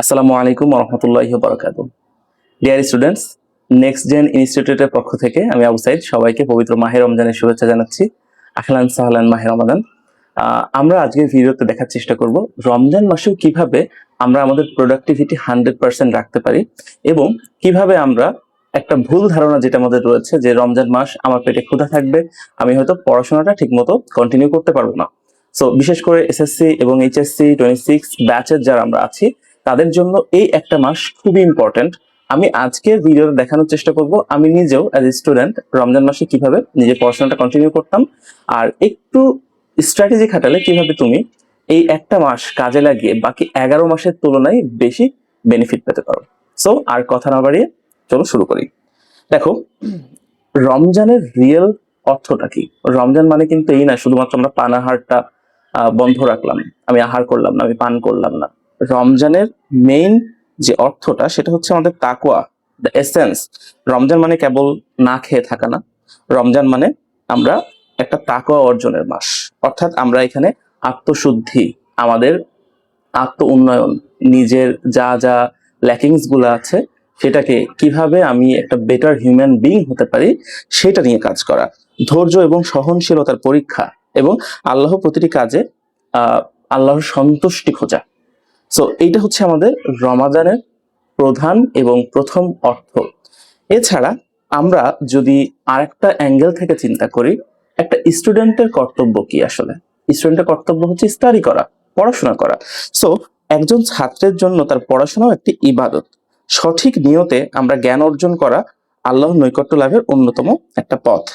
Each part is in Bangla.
আসসালামু আলাইকুম রহমতুল্লাহি বারাকাতুহু। ডিয়ার স্টুডেন্টস, নেক্সট জেন ইনস্টিটিউটের পক্ষ থেকে আমি আবু সাইদ সবাইকে পবিত্র মাহে রমজানের শুভেচ্ছা জানাচ্ছি। আহলান সাহলান মাহে রমাদান। আমরা আজকের ভিডিওতে দেখার চেষ্টা করব রমজান মাসেও কিভাবে আমরা আমাদের প্রোডাক্টিভিটি 100% রাখতে পারি এবং কিভাবে আমরা একটা ভুল ধারণা যেটা আমাদের রয়েছে যে রমজান মাস আমার পেটে ক্ষুধা থাকবে, আমি হয়তো পড়াশোনাটা ঠিকমতো কন্টিনিউ করতে পারবো না। সো বিশেষ করে এসএসসি এবং এইচএসসি 26 ব্যাচের যারা আমরা আছি তাদের জন্য এই একটা মাস খুবই ইম্পর্টেন্ট। আমি আজকের ভিডিওতে দেখানোর চেষ্টা করব আমি নিজেও অ্যাজ এ স্টুডেন্ট রমজান মাসে কিভাবে নিজের পড়াশোনাটা কন্টিনিউ করতাম, আর একটু স্ট্র্যাটেজি খাটালে কিভাবে তুমি এই একটা মাস কাজে লাগিয়ে বাকি 11 মাসের তুলনায় বেশি বেনিফিট পেতে পারো। সো আর কথা না বাড়িয়ে চলো শুরু করি। দেখো, রমজানের রিয়েল অর্থটা কি? রমজান মানে কিন্তু এই না শুধুমাত্র আমরা পান আহারটা বন্ধ রাখলাম, আমি আহার করলাম না, আমি পান করলাম না। রমজানের মেইন যে অর্থটা সেটা হচ্ছে আমাদের তাকওয়া, দ্য এসেন্স। রমজান মানে কেবল না খেয়ে থাকা না, রমজান মানে আমরা একটা তাকওয়া অর্জনের মাস। অর্থাৎ আমরা এখানে আত্মশুদ্ধি, আমাদের আত্ম উন্নয়ন, নিজের যা যা ল্যাকিংস গুলো আছে সেটাকে কিভাবে আমি একটা বেটার হিউম্যান বিং হতে পারি সেটা নিয়ে কাজ করা, ধৈর্য এবং সহনশীলতার পরীক্ষা, এবং আল্লাহ প্রতিটি কাজে আল্লাহর সন্তুষ্টি খোঁজা। সো এইটা হচ্ছে আমাদের রমাদানের প্রধান এবং প্রথম অর্থ। এছাড়া আমরা যদি আরেকটা অ্যাঙ্গেল থেকে চিন্তা করি, একটা স্টুডেন্টের কর্তব্য কি? আসলে স্টুডেন্টের কর্তব্য হচ্ছে স্টাডি করা, পড়াশোনা করা। সো একজন ছাত্রের জন্য তার পড়াশোনাও একটি ইবাদত। সঠিক নিয়তে আমরা জ্ঞান অর্জন করা আল্লাহর নৈকট্য লাভের অন্যতম একটা পথ।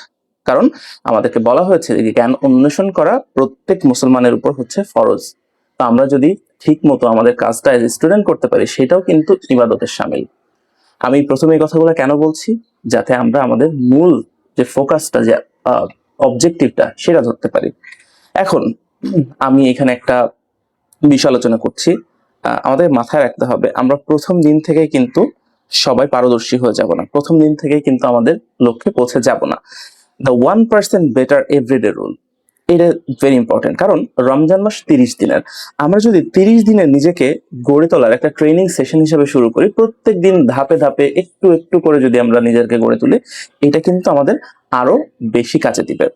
কারণ আমাদেরকে বলা হয়েছে যে জ্ঞান অন্বেষণ করা প্রত্যেক মুসলমানের উপর হচ্ছে ফরজ। তো আমরা যদি ঠিক মতো আমাদের কাজটা এজ স্টুডেন্ট করতে পারি সেটাও কিন্তু ইবাদতের শামিল। আমি প্রথমে এই কথাগুলো কেন বলছি? যাতে আমরা আমাদের মূল যে ফোকাসটা, যে অবজেক্টিভটা সেটা ধরতে পারি। এখন আমি এখানে একটা বিষয় আলোচনা করছি। আমাদের মাথায় রাখতে হবে আমরা প্রথম দিন থেকে কিন্তু সবাই পারদর্শী হয়ে যাব না, প্রথম দিন থেকে কিন্তু আমাদের লক্ষ্যে পৌঁছে যাব না। দ্য 1% বেটার এভরিডে রুল, এটা ভেরি ইম্পর্টেন্ট। কারণ রমজান মাস 30 দিনের, আমরা যদি 30 দিনে নিজেকে গড়ে তোলার একটা ট্রেনিং সেশন হিসেবে শুরু করি, প্রত্যেক দিন ধাপে ধাপে একটু একটু করে যদি আমরা নিজেকে গড়ে তুলি, এটা কিন্তু আমাদের আরো বেশি কাজে দিবে।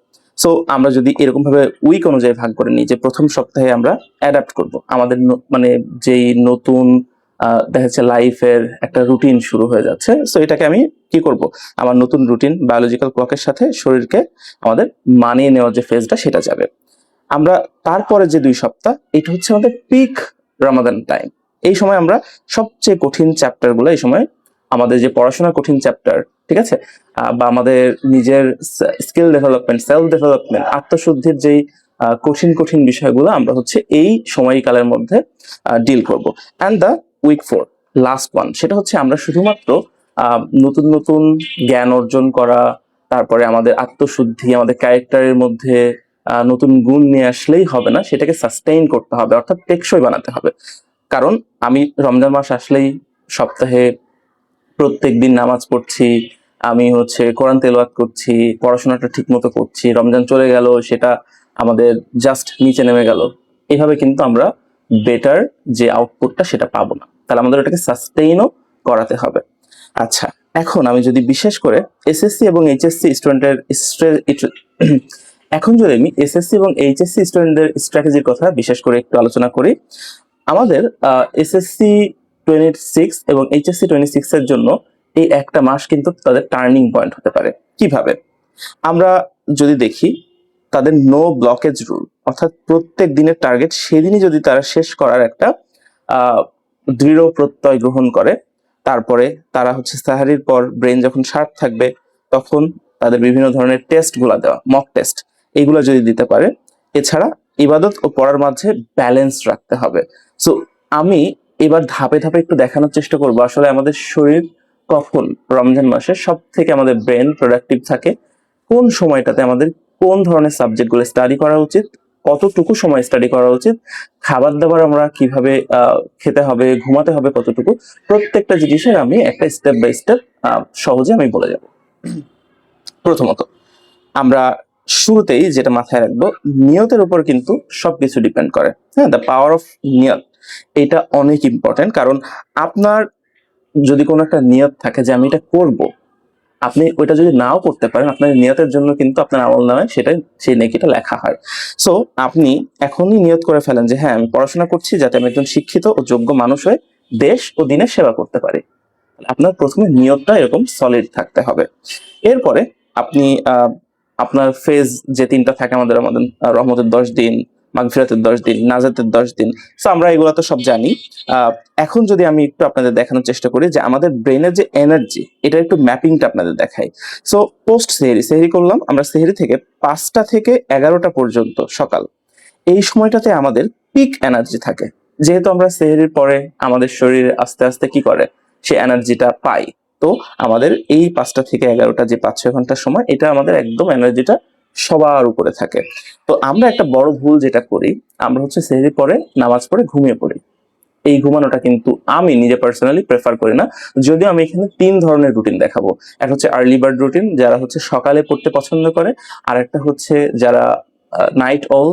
সো আমরা যদি এরকম ভাবে উইক অনুযায়ী ভাগ করে নিই যে প্রথম সপ্তাহে আমরা অ্যাডাপ্ট করব আমাদের মানে যেই নতুন দেখা যাচ্ছে লাইফের একটা রুটিন শুরু হয়ে যাচ্ছে, সো এটাকে আমি কি করব, আমার নতুন রুটিন বায়োলজিক্যাল ক্লকের সাথে শরীরকে আমাদের মানিয়ে নেওয়ার যে ফেজটা সেটা যাবে। আমরা তারপরে যে 2 সপ্তাহ, এটা হচ্ছে আমাদের পিক রমাদান টাইম। এই সময় আমরা সবচেয়ে কঠিন চ্যাপ্টার গুলো, এই সময় আমাদের যে পড়াশোনার কঠিন চ্যাপ্টার, ঠিক আছে, বা আমাদের নিজের স্কিল ডেভেলপমেন্ট, সেলফ ডেভেলপমেন্ট, আত্মশুদ্ধির যেই কঠিন কঠিন বিষয়গুলো আমরা হচ্ছে এই সময়কালের মধ্যে ডিল করব। And the week 4, last one, সেটা হচ্ছে আমরা শুধুমাত্র নতুন নতুন জ্ঞান অর্জন করা, তারপরে আমাদের আত্মশুদ্ধি, আমাদের ক্যারেক্টারের মধ্যে নতুন গুণ নিয়ে আসলেই হবে না, সেটাকে সাস্টেইন করতে হবে, অর্থাৎ টেকসই বানাতে হবে। কারণ আমি রমজান মাস আসলেই সপ্তাহে প্রত্যেক দিন নামাজ পড়ছি, আমি হচ্ছে কোরআন তেলাওয়াত করছি, পড়াশোনাটা ঠিক মতো করছি, রমজান চলে গেল সেটা আমাদের জাস্ট নিচে নেমে গেল, এভাবে কিন্তু আমরা বেটার যে আউটপুটটা সেটা পাবো না। তাহলে আমাদের ওটাকে সাস্টেইনও করাতে হবে। আচ্ছা, এখন আমি যদি বিশেষ করে এসএসসি এবং এইচএসসি স্টুডেন্টের এখন যদি আমি এসএসসি এবং এইচএসসি স্টুডেন্টদের স্ট্র্যাটেজির কথা বিশেষ করে একটু আলোচনা করি, আমাদের এসএসসি 26 এবং এইচএসসি 26 এর জন্য এই একটা মাস কিন্তু তাদের টার্নিং পয়েন্ট হতে পারে। কিভাবে? আমরা যদি দেখি তাদের নো ব্লকেজ রুল, অর্থাৎ প্রত্যেক দিনের টার্গেট সেদিনই যদি তারা শেষ করার একটা দৃঢ় প্রত্যয় গ্রহণ করে, তারপরে তারা হচ্ছে সাহারির পর ব্রেন যখন শার্প থাকবে তখন তাদের বিভিন্ন ধরনের টেস্ট গুলা দেওয়া, মক টেস্ট, এইগুলো যদি দিতে পারে। এছাড়া ইবাদত ও পড়ার মাঝে ব্যালেন্স রাখতে হবে। সো আমি এবার ধাপে ধাপে একটু দেখানোর চেষ্টা করবো আসলে আমাদের শরীর কখন রমজান মাসে সব থেকে আমাদের ব্রেন প্রোডাক্টিভ থাকে, কোন সময়টাতে আমাদের কোন ধরনের সাবজেক্ট গুলো স্টাডি করা উচিত, কতটুকু সময় স্টাডি করা উচিত, খাবার দাবার আমরা কিভাবে খেতে হবে, ঘুমাতে হবে কতটুকু, প্রত্যেকটা জিনিসের আমি একটা স্টেপ বাই স্টেপ সহজে আমি বলে যাব। প্রথমত আমরা শুরুতেই যেটা মাথায় রাখবো, নিয়তের উপর কিন্তু সবকিছু ডিপেন্ড করে। হ্যাঁ, দ্য পাওয়ার অফ নিয়ত। এটা অনেক ইম্পর্টেন্ট, কারণ আপনার যদি কোনো একটা নিয়ত থাকে যে আমি এটা করব, আপনি ওইটা যদি নাও করতে পারেন, আপনার নিয়তের জন্য কিন্তু আপনার আমল নামায় সেটা সেই নেকিটা লেখা হয়। সো আপনি এখনই নিয়ত করে ফেলেন যে হ্যাঁ, আমি পড়াশোনা করছি যাতে আমি একজন শিক্ষিত ও যোগ্য মানুষ হয়ে দেশ ও দিনের সেবা করতে পারি। আপনার প্রথমে নিয়তটা এরকম সলিড থাকতে হবে। এরপরে আপনি আপনার ফেজ যে তিনটা থাকে আমাদের আমাদের রহমতের 10 দিন, মাগফিরাতের 10 দিন, নাজাতের 10 দিন, সো আমরা এগুলো তো সব জানি। আহ, এখন যদি আমি একটু আপনাদের দেখানোর চেষ্টা করি যে আমাদের ব্রেনের যে এনার্জি, এটা একটু ম্যাপিংটা আপনাদের দেখাই। সো পোস্ট সেহরি, সেহরি করলাম আমরা, সেহরি থেকে 5টা থেকে 11টা পর্যন্ত সকাল, এই সময়টাতে আমাদের পিক এনার্জি থাকে। যেহেতু আমরা সেহরির পরে আমাদের শরীরে আস্তে আস্তে কি করে, সে এনার্জিটা পাই। তো আমাদের এই 5টা থেকে 11টা যে 5-6 ঘন্টার সময়, এটা আমাদের একদম এনার্জিটা সবার উপরে থাকে। তো আমরা একটা বড় ভুল যেটা করি, আমরা হচ্ছে সেহরির পরে নামাজ পড়ে ঘুমিয়ে পড়ি। এই ঘুমানোটা কিন্তু আমি নিজে পার্সোনালি প্রেফার করি না। যদিও আমি এখানে 3 ধরনের রুটিন দেখাবো। একটা হচ্ছে আর্লি বার্ড রুটিন, যারা হচ্ছে সকালে পড়তে পছন্দ করে। আর একটা হচ্ছে যারা নাইট অল,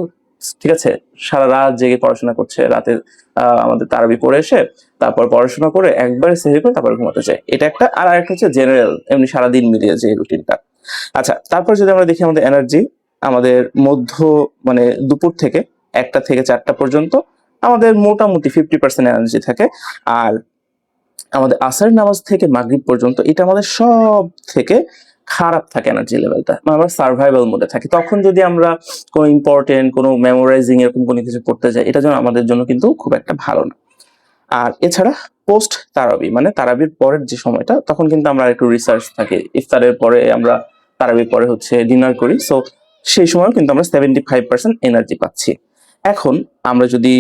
ঠিক আছে, সারা রাত জেগে পড়াশোনা করছে, রাতে আমাদের তারাবি পড়ে এসে তারপর পড়াশোনা করে একবারে সেহরি করে তারপর ঘুমাতে চায়, এটা একটা। আর আরেকটা হচ্ছে জেনারেল, এমনি সারাদিন মিলিয়ে যে রুটিনটা। আচ্ছা, তারপর যদি আমরা দেখি আমাদের এনার্জি, আমাদের মধ্য মানে দুপুর থেকে 1টা থেকে 4টা পর্যন্ত আমাদের মোটামুটি 50% এনার্জি থাকে। আর আমাদের আসরের নামাজ থেকে মাগরিব পর্যন্ত এটা আমাদের সব থেকে খারাপ থাকে এনার্জি লেভেলটা, মানে আমরা সার্ভাইভাল মোডে থাকি। তখন যদি আমরা কোনো ইম্পর্টেন্ট কোনো মেমোরাইজিং এরকম কোনো কিছু করতে যাই, এটা যেন আমাদের জন্য কিন্তু খুব একটা ভালো না। আর এছাড়া পোস্ট তারাবি, মানে তারাবির পরের যে সময়টা, তখন কিন্তু আমরা একটু রিসার্চ থাকে, ইফতারের পরে আমরা তারাবির পরে হচ্ছে ডিনার করি। সো সেই সময়ও কিন্তু আমরা 75% এনার্জি পাচ্ছি। এখন আমরা যদি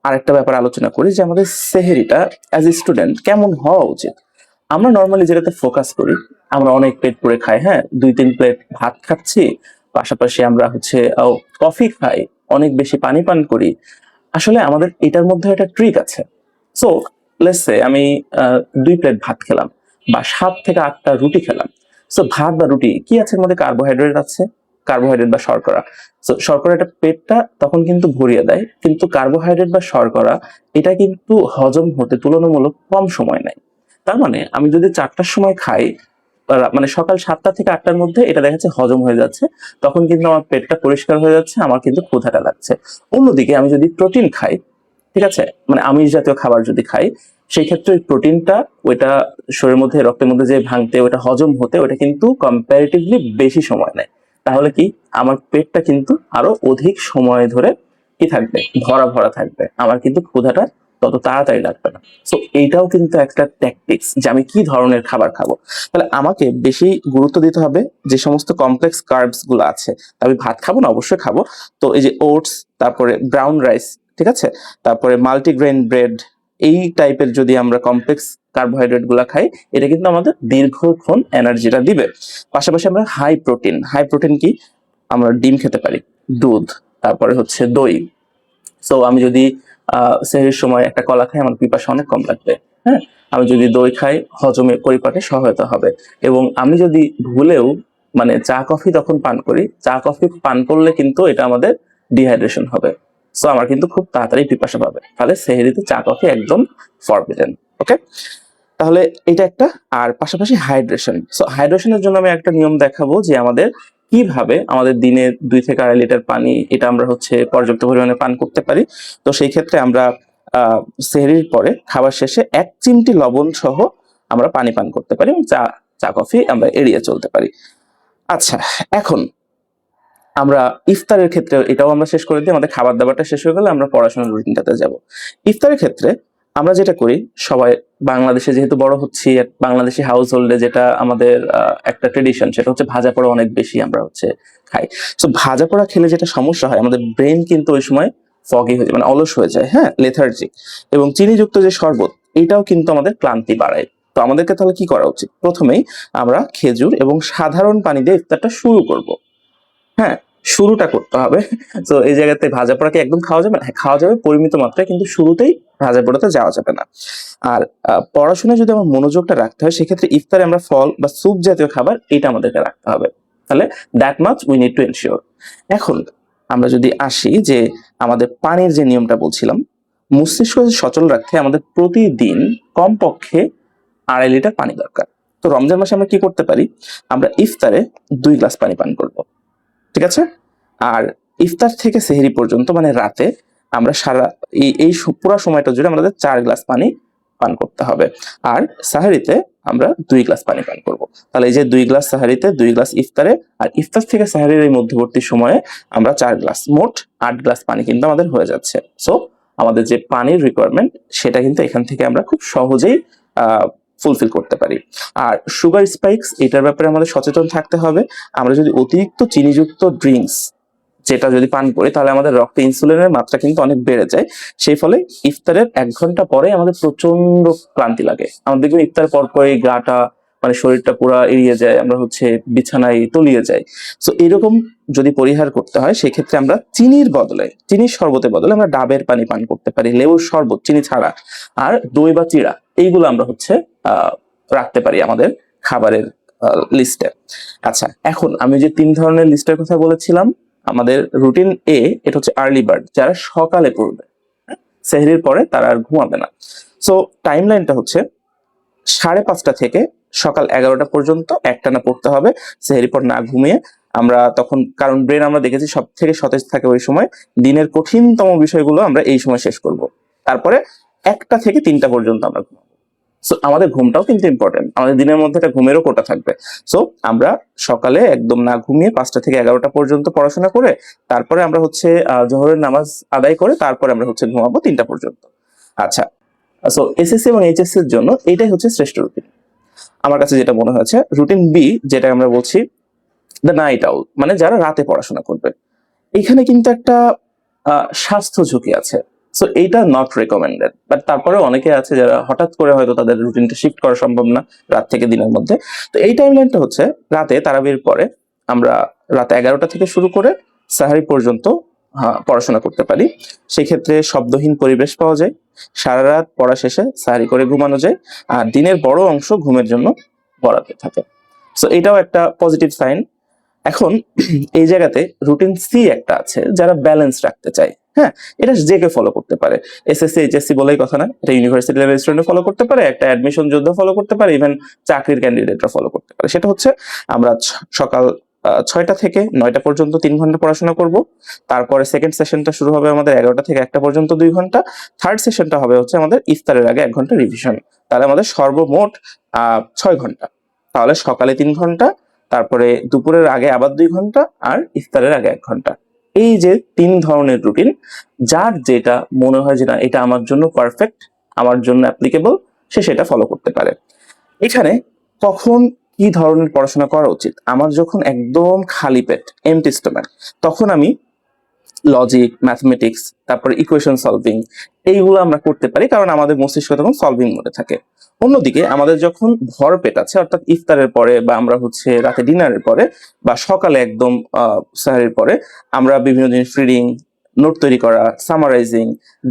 আরেকটা ব্যাপার আলোচনা করি যে আমাদের সেহেরিটা অ্যাজ এ স্টুডেন্ট কেমন হওয়া উচিত। আমরা নর্মালি যেটাতে ফোকাস করি, আমরা অনেক পেট পুরে খাই, হ্যাঁ, 2-3 প্লেট ভাত খাচ্ছি, পাশাপাশি আমরা হচ্ছে কফি খাই, অনেক বেশি পানি পান করি। আসলে আমাদের এটার মধ্যে একটা ট্রিক আছে। সো লেটস সে আমি 2 প্লেট ভাত খেলাম বা 7 থেকে 8টা রুটি খেলাম। সো ভাত বা রুটি কি আছে, এর মধ্যে কার্বোহাইড্রেট আছে, কার্বোহাইড্রেট বা শর্করা। সো শর্করাটা পেটটা তখন কিন্তু ভরিয়ে দেয়, কিন্তু কার্বোহাইড্রেট বা শর্করা এটা কিন্তু হজম হতে তুলনামূলক কম সময় নেয়। তার মানে আমি যদি 4টার সময় খাই, মানে সকাল 7টা থেকে 8টার মধ্যে এটা দেখা যাচ্ছে হজম হয়ে যাচ্ছে, তখন কিন্তু আমার পেটটা পরিষ্কার হয়ে যাচ্ছে, আমার কিন্তু ক্ষুধাটা লাগছে। অন্যদিকে আমি যদি প্রোটিন খাই, ঠিক আছে, মানে আমিষ জাতীয় খাবার যদি খাই, সেই ক্ষেত্রে ওই প্রোটিনটা ওইটা শরীরের মধ্যে রক্তের মধ্যে যে ভাঙতে, ওটা হজম হতে, ওটা কিন্তু কম্পারেটিভলি বেশি সময় নেয়। তাহলে কি, আমার পেটটা কিন্তু আরো অধিক সময় ধরে কি থাকবে, ভরা ভরা থাকবে, আমার কিন্তু ক্ষুধাটা তত তাড়াতাড়ি লাগবে না। সো এইটাও কিন্তু একটা ট্যাকটিক্স যে আমি কি ধরনের খাবার খাবো। তাহলে আমাকে বেশি গুরুত্ব দিতে হবে যে সমস্ত কমপ্লেক্স কার্বস গুলো আছে। আমি ভাত খাবো না, অবশ্যই খাবো। তো এই যে ওটস, তারপরে ব্রাউন রাইস, ঠিক আছে, তারপরে মাল্টিগ্রেন ব্রেড, এই টাইপের যদি আমরা কমপ্লেক্স কার্বোহাইড্রেট গুলা খাই, এটা কিন্তু আমাদের দীর্ঘক্ষণ এনার্জিটা দিবে। পাশাপাশি আমরা হাই প্রোটিন, হাই প্রোটিন কি, আমরা ডিম খেতে পারি, দুধ, তারপরে হচ্ছে দই। সো আমি যদি সেহরির সময় একটা কলা খাই, আমার পিপাসা অনেক কম লাগবে। হ্যাঁ, আমি যদি দই খাই, হজমে পরিপাকে সহায়তা হবে। এবং আমি যদি ভুলেও মানে চা কফি তখন পান করি, চা কফি পান করলে কিন্তু এটা আমাদের ডিহাইড্রেশন হবে। সো আমার কিন্তু খুব তাড়াতাড়ি পিপাসা পাবে। তাহলে সেহরিতে চা কফি একদম ফরবিডেন। ওকে, তাহলে এটা একটা। আর পাশাপাশি হাইড্রেশন, সো হাইড্রেশনের জন্য আমি একটা নিয়ম দেখাবো যে আমাদের কিভাবে আমাদের দিনে 2 থেকে 2.5 লিটার পানি, এটা আমরা হচ্ছে পর্যাপ্ত পরিমাণে পান করতে পারি। তো সেই ক্ষেত্রে আমরা সেহরির পরে খাবার শেষে 1 চিমটি লবণ সহ আমরা পানি পান করতে পারি, এবং চা চা কফি আমরা এড়িয়ে চলতে পারি। আচ্ছা, এখন আমরা ইফতারের ক্ষেত্রে এটাও আমরা শেষ করে দিই। আমাদের খাবার দাবারটা শেষ হয়ে গেলে আমরা পড়াশোনার রুটিনটাতে যাব। ইফতারের ক্ষেত্রে আমরা যেটা করি, সবাই বাংলাদেশে যেহেতু বড় হচ্ছি, বাংলাদেশি হাউস হোল্ডে যেটা আমাদের একটা ট্রেডিশন, সেটা হচ্ছে ভাজা পোড়া অনেক বেশি আমরা হচ্ছে খাই। তো ভাজা পোড়া খেলে যেটা সমস্যা হয়, আমাদের ব্রেন কিন্তু ওই সময় ফগি হয়ে যায়, মানে অলস হয়ে যায়, হ্যাঁ, লেথার্জিক। এবং চিনিযুক্ত যে শরবত, এটাও কিন্তু আমাদের ক্লান্তি বাড়ায়। তো আমাদেরকে তাহলে কি করা উচিত? প্রথমেই আমরা খেজুর এবং সাধারণ পানি দিয়ে ইফতারটা শুরু করব। হ্যাঁ, শুরুটা করতে হবে। তো এই জায়গাতে ভাজা পোড়া কি একদম খাওয়া যাবে না? হ্যাঁ, খাওয়া যাবে পরিমিত মাত্রায়, কিন্তু শুরুতেই ভাজা পোড়াতে যাওয়া যাবে না। আর পড়াশোনায় যদি আমার মনোযোগটা রাখতে হয়, সেক্ষেত্রে ইফতারে আমরা ফল বা স্যুপ জাতীয় খাবার, এটা আমাদেরকে রাখতে হবে। তাহলে that much we need to ensure. এখন আমরা যদি আসি যে আমাদের পানির যে নিয়মটা বলছিলাম, মস্তিষ্ককে সচল রাখতে আমাদের প্রতিদিন কমপক্ষে 2.5 লিটার পানি দরকার। তো রমজান মাসে আমরা কি করতে পারি, আমরা ইফতারে 2 গ্লাস পানি পান করব, ঠিক আছে। আর ইফতার থেকে সেহরি পর্যন্ত মানে রাতে আমরা সারা এই পুরো সময়টা জুড়ে আমাদের 4 গ্লাস পানি পান করতে হবে। আর সাহারিতে আমরা 2 গ্লাস পানি পান করব। তাহলে এই যে 2 গ্লাস সাহারিতে, 2 গ্লাস ইফতারে, আর ইফতার থেকে সাহারির এই মধ্যবর্তী সময়ে আমরা 4 গ্লাস, মোট 8 গ্লাস পানি কিন্তু আমাদের হয়ে যাচ্ছে। সো আমাদের যে পানির রিকোয়ারমেন্ট সেটা কিন্তু এখান থেকে আমরা খুব সহজেই ফুলফিল করতে পারি। আর সুগার স্পাইকস, এটার ব্যাপারে আমাদের সচেতন থাকতে হবে। আমরা যদি অতিরিক্ত চিনিযুক্ত ড্রিঙ্কস যেটা যদি পান করি তাহলে আমাদের রক্তে ইনসুলিনের মাত্রা কিন্তু অনেক বেড়ে যায়। সেই ফলে ইফতারের 1 ঘন্টা পরে আমাদের প্রচন্ড ক্লান্তি লাগে। আমাদের দেখবেন ইফতার পর পরে গাটা মানে শরীরটা পুরো এড়িয়ে যায়, আমরা বিছানায় তলিয়ে যাই। সো এরকম যদি পরিহার করতে হয় সেক্ষেত্রে আমরা চিনির বদলে, চিনির শরবতের বদলে আমরা ডাবের পানি পান করতে পারি, লেবুর শরবত চিনি ছাড়া, আর দই বা চিড়া, এইগুলো আমরা রাখতে পারি আমাদের খাবারের লিস্টে। আচ্ছা, এখন আমি যে 3 ধরনের লিস্টের কথা বলেছিলাম, আমাদের রুটিন এ, এটা হচ্ছে আর্লি বার্ড, যারা সকালে পড়বে, সেহরির পরে তারা আর ঘুমাবে না। সো টাইম লাইনটা হচ্ছে 5:30 থেকে সকাল 11টা পর্যন্ত একটানা পড়তে হবে, সেহরির পর না ঘুমিয়ে। আমরা তখন, কারণ ব্রেন আমরা দেখেছি সব থেকে সতেজ থাকে ওই সময়, দিনের কঠিনতম বিষয়গুলো আমরা এই সময় শেষ করব। তারপরে 1টা থেকে 3টা পর্যন্ত আমরা ঘুমাবো। সো আমাদের ঘুমটাও কিন্তু ইম্পর্টেন্ট, আমাদের দিনের মধ্যে একটা ঘুমেরও কোটা থাকবে। সো আমরা সকালে একদম না ঘুমিয়ে 5টা থেকে 11টা পর্যন্ত পড়াশোনা করে তারপরে আমরা জোহরের নামাজ আদায় করে তারপরে আমরা ঘুমাবো 3টা পর্যন্ত। আচ্ছা, সো এসএসসি এবং এইচএসসি এর জন্য এটাই হচ্ছে শ্রেষ্ঠ রুটিন আমার কাছে যেটা মনে হয়েছে। রুটিন বি, যেটা আমরা বলছি দ্য নাইট আউল, মানে যারা রাতে পড়াশোনা করবে, এখানে কিন্তু একটা স্বাস্থ্য ঝুঁকি আছে। সো এইটা নট রেকমেন্ডেড, বাট তারপরে অনেকে আছে যারা হঠাৎ করে হয়তো তাদের রুটিনটা শিফট করা সম্ভব না রাত থেকে দিনের মধ্যে। তো এই টাইমলাইনটা হচ্ছে রাতে তারাবির পরে আমরা রাত 11টা থেকে শুরু করে সাহারি পর্যন্ত পড়াশোনা করতে পারি। সেক্ষেত্রে শব্দহীন পরিবেশ পাওয়া যায়, সারা রাত পড়া শেষে সাহারি করে ঘুমানো যায়, আর দিনের বড় অংশ ঘুমের জন্য বরাদ্দ থাকে। সো এটাও একটা পজিটিভ সাইন। এখন এই জায়গাতে রুটিন সি একটা আছে, যারা ব্যালেন্স রাখতে চায়। হ্যাঁ, এটা যে কেউ ফলো করতে পারে, এসএসসি এইচএসসি বলেই কথা না, এটা ইউনিভার্সিটি লেভেল স্টুডেন্ট ফলো করতে পারে, একটা অ্যাডমিশন যোদ্ধা ফলো করতে পারে, ইভেন চাকরির ক্যান্ডিডেটরা ফলো করতে পারে। সেটা হচ্ছে আমরা সকাল 6টা থেকে 9টা পর্যন্ত 3 ঘন্টা পড়াশোনা করব। তারপরে সেকেন্ড সেশনটা শুরু হবে আমাদের 11টা থেকে 1টা পর্যন্ত 2 ঘন্টা। থার্ড সেশনটা হবে আমাদের ইফতারের আগে 1 ঘন্টা রিভিশন। তাহলে আমাদের সর্বমোট 6 ঘন্টা। তাহলে সকালে 3 ঘন্টা, তারপরে দুপুরের আগে আবার 2 ঘন্টা, আর ইফতারের আগে 1 ঘন্টা। এই যে 3 ধরনের রুটিন, যার যেটা মনে হয় যে না এটা আমার জন্য পারফেক্ট, আমার জন্য অ্যাপ্লিকেবল, সে সেটা ফলো করতে পারে। এখানে কখন কি ধরনের পড়াশোনা করা উচিত, আমার যখন একদম খালি পেট, এমটি স্টমাক, তখন আমি লজিক, ম্যাথমেটিক্স, তারপরে ইকুয়েশন সলভিং, এইগুলো আমরা করতে পারি, কারণ আমাদের মস্তিষ্ক তখন সলভিং মোডে থাকে। অন্যদিকে আমাদের যখন ভর পেট আছে, অর্থাৎ ইফতারের পরে বা আমরা রাতে ডিনারের পরে বা সকালে একদম সাহারির পরে, আমরা বিভিন্ন জিনিস রিডিং, নোট তৈরি করা, সামারাইজিং,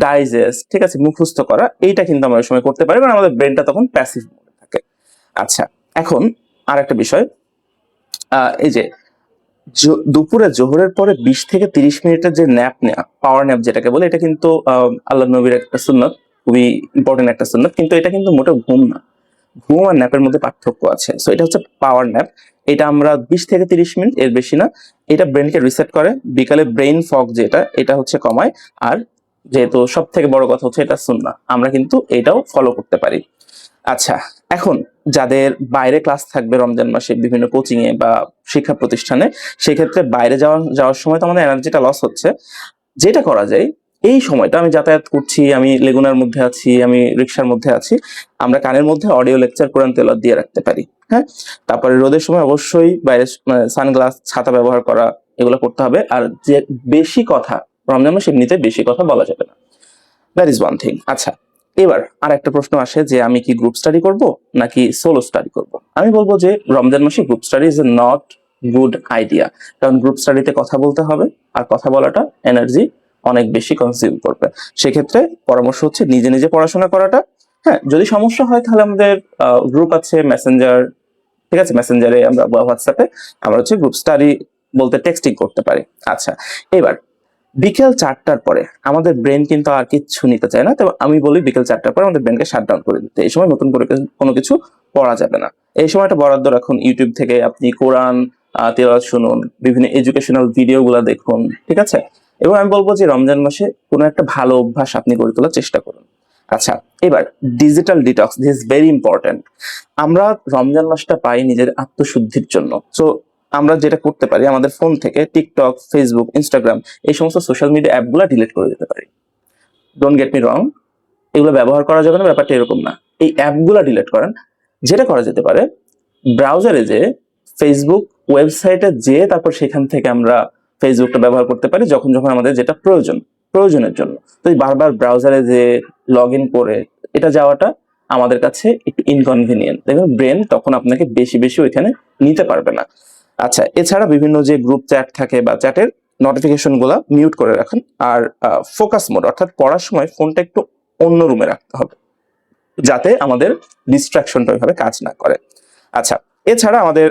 ডাইজেস্ট, ঠিক আছে, মুখস্থ করা, এইটা কিন্তু আমরা ওই সময় করতে পারি, কারণ আমাদের ব্রেনটা তখন প্যাসিভ মোডে থাকে। আচ্ছা, এখন আর একটা বিষয়, এই যে দুপুরে জোহরের পরে 20 থেকে 30 মিনিটের যে ন্যাপ নেওয়া, পাওয়ার ন্যাপ যেটাকে বলে, এটা কিন্তু আল্লাহ নবীর একটা সুন্নত, খুবই ইম্পর্টেন্ট একটা সুন্নত, কিন্তু এটা কিন্তু মোটেও ঘুম না। ঘুম আর ন্যাপের মধ্যে পার্থক্য আছে। সো এটা হচ্ছে পাওয়ার ন্যাপ। এটা আমরা 20 থেকে 30 মিনিট, এর বেশি না। এটা ব্রেনকে রিসেট করে, বিকালে ব্রেইন ফগ যেটা, এটা কমায়। আর যেহেতু সব থেকে বড় কথা হচ্ছে এটা সুন্নাহ, আমরা কিন্তু এটাও ফলো করতে পারি। আচ্ছা, এখন যাদের বাইরে ক্লাস থাকবে রমজান মাসে বিভিন্ন কোচিং এ বা শিক্ষা প্রতিষ্ঠানে, সেক্ষেত্রে বাইরে যাওয়ার সময় তো আমাদের এনার্জিটা লস হচ্ছে। যেটা করা যায়, এই সময়টা আমি যাতায়াত করছি, আমি লেগুনার মধ্যে আছি, আমি রিক্সার মধ্যে আছি, আমরা কানের মধ্যে অডিও লেকচার কোরআন তেলাওয়াত দিয়ে রাখতে পারি। হ্যাঁ, তারপরে রোদের সময় অবশ্যই বাইরে সানগ্লাস, ছাতা ব্যবহার করা, এগুলো করতে হবে। আর যে বেশি কথা, রমজান মাসে এমনিতে বেশি কথা বলা যাবে না, দ্যাট ইজ ওয়ান থিং। আচ্ছা, এবার আর একটা প্রশ্ন আসে যে আমি কি গ্রুপ স্টাডি করব নাকি সোলো স্টাডি করব। আমি বলবো যে রমজান মাসে group study is not good idea, কারণ গ্রুপ স্টাডিতে কথা বলতে হবে, আর কথা বলাটা এনার্জি অনেক বেশি কনজিউম করবে। সেক্ষেত্রে পরামর্শ হচ্ছে নিজে নিজে পড়াশোনা করাটা। হ্যাঁ, যদি সমস্যা হয় তাহলে আমাদের গ্রুপ আছে, মেসেঞ্জার, ঠিক আছে, মেসেঞ্জারে আমরা বা হোয়াটসঅ্যাপে আমরা গ্রুপ স্টাডি বলতে টেক্সটিং করতে পারি। আচ্ছা, এবার বিকেল 4টার পরে আমাদের ব্রেন কিন্তু আর কিচ্ছু নিতে চায় না, তো আমি বলি বিকেল 4টার পরে আমাদের ব্রেনকে শাট ডাউন করে দিতে। এই সময় নতুন করে কোনো কিছু পড়া যাবে না। এই সময়টা বরাদ্দ রাখুন, ইউটিউব থেকে আপনি কোরআন তেলাওয়াত শুনুন, বিভিন্ন এডুকেশনাল ভিডিও গুলা দেখুন, ঠিক আছে? এবং আমি বলবো যে রমজান মাসে কোনো একটা ভালো অভ্যাস আপনি গড়ে তোলার চেষ্টা করুন। আচ্ছা, এবার digital detox, this is very important. আমরা রমজান মাসটা পাই নিজের আত্মশুদ্ধির জন্য। সো আমরা যেটা করতে পারি, আমাদের ফোন থেকে টিকটক, ফেসবুক, ইনস্টাগ্রাম এই সমস্ত সোশ্যাল মিডিয়া অ্যাপগুলো ডিলিট করে দিতে পারি। ডোন্ট গেট মি রং, এগুলো ব্যবহার করা যাবে না, ব্যাপারটা এরকম না। এই অ্যাপগুলো ডিলিট করেন। যেটা করা যেতে পারে, ব্রাউজারে যে ফেসবুক ওয়েবসাইটে যেয়ে তারপর সেখান থেকে আমরা ফেসবুকটা ব্যবহার করতে পারি যখন যখন আমাদের যেটা প্রয়োজনের জন্য। তো এই বারবার ব্রাউজারে যে লগ ইন করে এটা যাওয়াটা আমাদের কাছে একটু ইনকনভিনিয়েন্ট, দেখবেন ব্রেন তখন আপনাকে বেশি বেশি ওইখানে নিতে পারবে না। আচ্ছা, এছাড়া বিভিন্ন যে গ্রুপ চ্যাট থাকে বা চ্যাটের নোটিফিকেশন গুলা মিউট করে রাখেন। আর ফোকাস মোড, অর্থাৎ পড়ার সময় ফোনটা একটু অন্য রুমে রাখতে হবে যাতে আমাদের ডিস্ট্রাকশনটা ওইভাবে কাজ না করে। আচ্ছা, এছাড়া আমাদের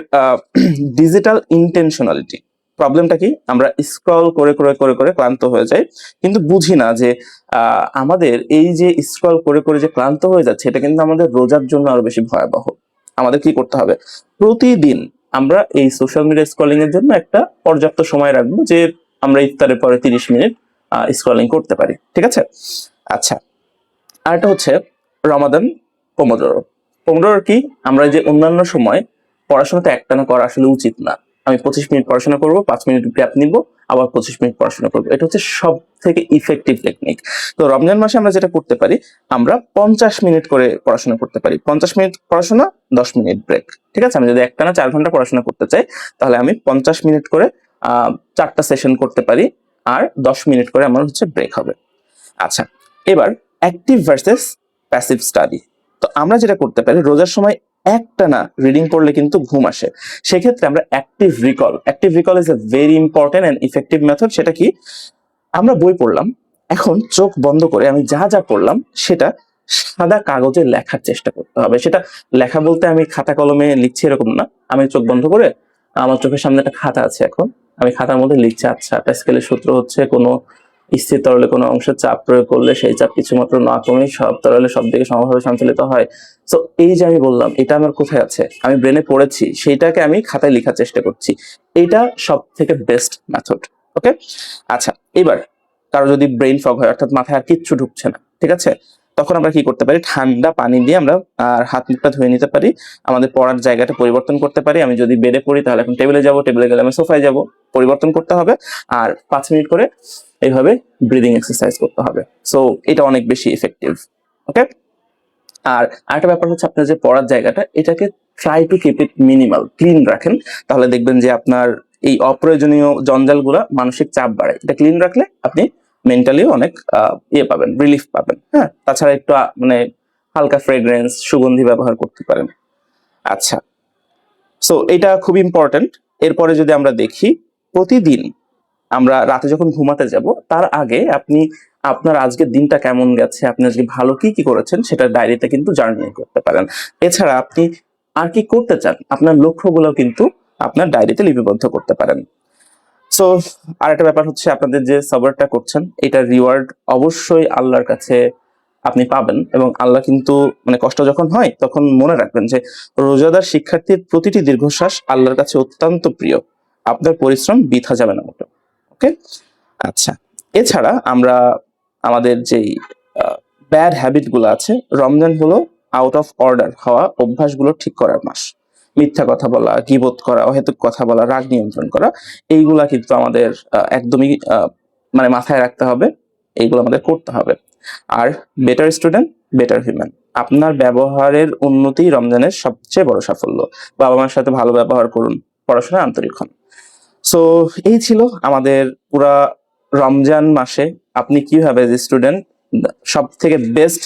ডিজিটাল ইন্টেনশনালিটি প্রবলেমটা কি, আমরা স্ক্রল করে করে করে করে ক্লান্ত হয়ে যাই, কিন্তু বুঝি না যে আমাদের এই যে স্ক্রল করে করে যে ক্লান্ত হয়ে যাচ্ছে এটা কিন্তু আমাদের রোজার জন্য আরো বেশি ভয়াবহ। আমাদের কি করতে হবে, প্রতিদিন আমরা এই সোশ্যাল মিডিয়া স্ক্রলিং এর জন্য একটা পর্যাপ্ত সময় রাখবো, যে আমরা ইফতারের পরে 30 মিনিট স্ক্রলিং করতে পারি, ঠিক আছে? আচ্ছা, আরেকটা হচ্ছে রমাদান পোমোডোরো। পোমোডোরো কি, আমরা যে অন্যান্য সময় পড়াশোনাতে একটানা করা আসলে উচিত না। আমি 25 মিনিট পড়াশোনা করব, 5 মিনিট গ্যাপ নিব, আবার 25 মিনিট পড়াশোনা করবো, এটা হচ্ছে সব থেকে ইফেক্টিভ টেকনিক। তো রমজান মাসে আমরা যেটা করতে পারি, আমরা 50 মিনিট করে পড়াশোনা করতে পারি। 50 মিনিট পড়াশোনা, 10 মিনিট ব্রেক, ঠিক আছে? আমি যদি একটানা 4 ঘন্টা পড়াশোনা করতে চাই তাহলে আমি 50 মিনিট করে 4টা সেশন করতে পারি, আর 10 মিনিট করে আমার হচ্ছে ব্রেক হবে। আচ্ছা, এবার অ্যাক্টিভ ভার্সেস প্যাসিভ স্টাডি। তো আমরা যেটা করতে পারি, রোজার সময় একটানা রিডিং পড়লে কিন্তু ঘুম আসে। সেক্ষেত্রে আমরা active recall is a very important and effective method. সেটা কি, আমরা বই পড়লাম, এখন চোখ বন্ধ করে আমি যা যা পড়লাম সেটা সাদা কাগজে লেখার চেষ্টা করতে হবে। সেটা লেখা বলতে আমি খাতা কলমে লিখছি এরকম না, আমি চোখ বন্ধ করে, আমার চোখের সামনে একটা খাতা আছে, এখন আমি খাতার মধ্যে লিখছি, আচ্ছা প্যাসকেলের সূত্র হচ্ছে কোনো স্থির তরলে কোনো অংশের চাপ প্রয়োগ করলে সেই চাপ কিছুমাত্র না কমে সব তরলে সব দিকে সমভাবে সঞ্চালিত হয়। তো এই যে আমি বললাম, এটা আমার কোথায় আছে, আমি ব্রেনে পড়েছি, সেইটাকে আমি খাতায় লেখার চেষ্টা করছি। এটা সব থেকে বেস্ট মেথড। ওকে, আচ্ছা, এবার কারো যদি ব্রেইন ফগ হয়, অর্থাৎ মাথায় আর কিচ্ছু ঢুকছে না, ঠিক আছে, তখন আমরা কি করতে পারি, ঠান্ডা পানি দিয়ে আমরা আর হাত মুখটা ধুয়ে নিতে পারি, আমাদের পড়ার জায়গাটা পরিবর্তন করতে পারি। আমি যদি বেডে পড়ি তাহলে এখন টেবিলে যাব, টেবিলে গেলে আমি সোফায় যাব, পরিবর্তন করতে হবে। আর 5 মিনিট করে এইভাবে ব্রিদিং এক্সারসাইজ করতে হবে। সো এটা অনেক বেশি ইফেক্টিভ। ওকে, আর আরেকটা ব্যাপার হচ্ছে আপনার যে পড়ার জায়গাটা, এটাকে try to keep it minimal, clean রাখেন। তাহলে দেখবেন যে আপনার এই অপ্রয়োজনীয় জঞ্জালগুলা মানসিক চাপ বাড়ায়। এটা ক্লিন রাখলে আপনি মেন্টালিও অনেক পাবেন, রিলিফ পাবেন। হ্যাঁ, তাছাড়া একটু মানে হালকা ফ্রেগ্রেন্স, সুগন্ধি ব্যবহার করতে পারেন। আচ্ছা, সো এটা খুব ইম্পর্টেন্ট। এরপরে যদি আমরা দেখি, প্রতিদিন আমরা রাতে যখন ঘুমাতে যাব তার আগে আপনি আপনার আজকের দিনটা কেমন গেছে, আপনি আজকে ভালো কি কি করেছেন সেটা ডায়েরিতে কিন্তু জার্নাল করতে পারেন। এছাড়া আপনি আর কি করতে চান, আপনার লক্ষ্যগুলো কিন্তু আপনার ডায়েরিতে লিপিবদ্ধ করতে পারেন। সো আর একটা ব্যাপার হচ্ছে, আপনাদের যে সবরটা করছেন এটার রিওয়ার্ড অবশ্যই আল্লাহর কাছে আপনি পাবেন। এবং আল্লাহ কিন্তু মানে কষ্ট যখন হয় তখন মনে রাখবেন যে রোজাদার শিক্ষার্থীর প্রতিটি দীর্ঘশ্বাস আল্লাহর কাছে অত্যন্ত প্রিয়, আপনার পরিশ্রম বৃথা যাবে না মোটেও। ওকে, আচ্ছা, এছাড়া আমরা আমাদের যেই ব্যাড হ্যাবিট গুলো আছে, রমজান হলো আউট অফ অর্ডার হওয়া অভ্যাসগুলো ঠিক করার মাস। মিথ্যা কথা বলা, গীবত করা, অহেতুক কথা বলা, রাগ নিয়ন্ত্রণ করা, এইগুলা কিন্তু আমাদের একদমই মানে মাথায় রাখতে হবে, এইগুলো আমাদের করতে হবে। আর বেটার স্টুডেন্ট বেটার হিউম্যান, আপনার ব্যবহারের উন্নতি রমজানের সবচেয়ে বড় সাফল্য। বাবা মার সাথে ভালো ব্যবহার করুন, পড়াশোনায় আন্তরিক হন। সো এই ছিল আমাদের পুরা রমজান মাসে আপনি কিভাবে যে স্টুডেন্ট সব থেকে বেস্ট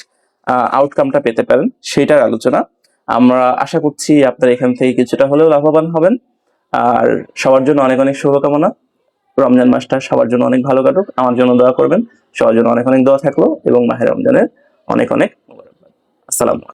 আউটকামটা পেতে পারেন সেটার আলোচনা। আমরা আশা করছি আপনারা এখান থেকে কিছুটা হলেও লাভবান হবেন। আর সবার জন্য অনেক অনেক শুভকামনা, রমজান মাসটা সবার জন্য অনেক ভালো কাটুক, আমার জন্য দোয়া করবেন, সবার জন্য অনেক অনেক দোয়া থাকলো, এবং মাহে রমজানের অনেক অনেক মোবারকবাদ। আসসালামু আলাইকুম।